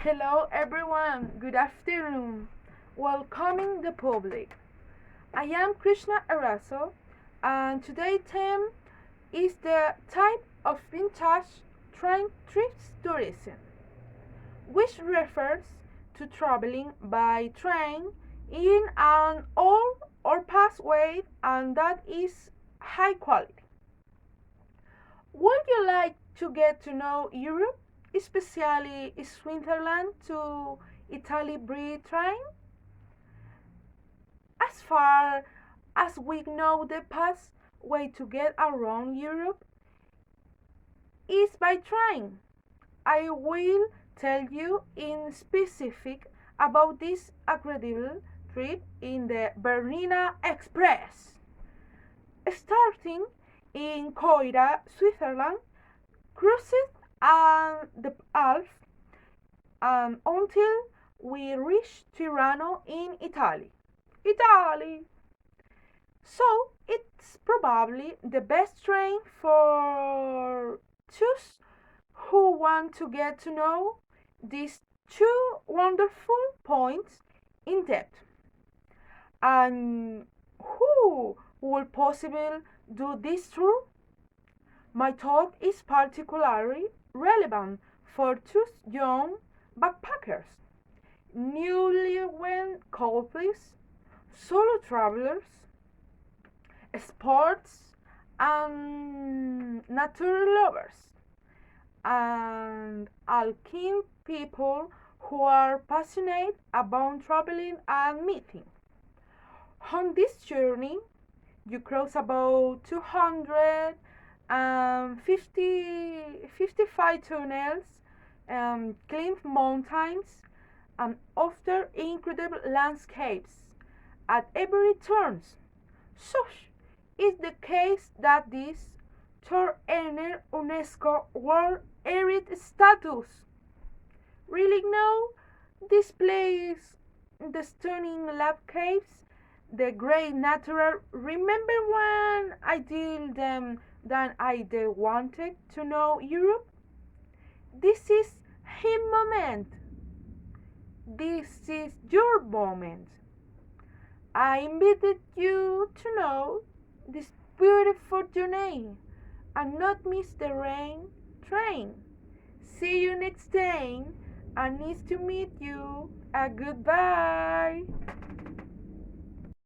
Hello everyone, good afternoon. Welcoming the public. I am Krishna Araso and today's theme is the type of vintage train trips tourism, which refers to traveling by train in an old or past way and that is high quality. Would you like to get to know Europe, especially Switzerland to Italy by train? As far as we know, the best way to get around Europe is by train. I will tell you in specific about this incredible trip in the Bernina Express. Starting in Coira, Switzerland, cruises and the Alps until we reach Tirano in Italy. Italy! So it's probably the best train for those who want to get to know these two wonderful points in depth. And who will possibly do this tour? My talk is particularly relevant for two young backpackers, newlywed couples, solo travelers, sports and nature lovers, and all keen people who are passionate about traveling and meeting. On this journey, you cross about 255 tunnels, climb mountains, and after incredible landscapes at every turn. Such is the case that this tour earned UNESCO World Heritage status. Really know this place, the stunning landscapes, the great natural. Remember when I told them that I wanted to know Europe? This is his moment. This is your moment. I invited you to know this beautiful journey and not miss the rain train. See you next time and nice to meet you. A goodbye.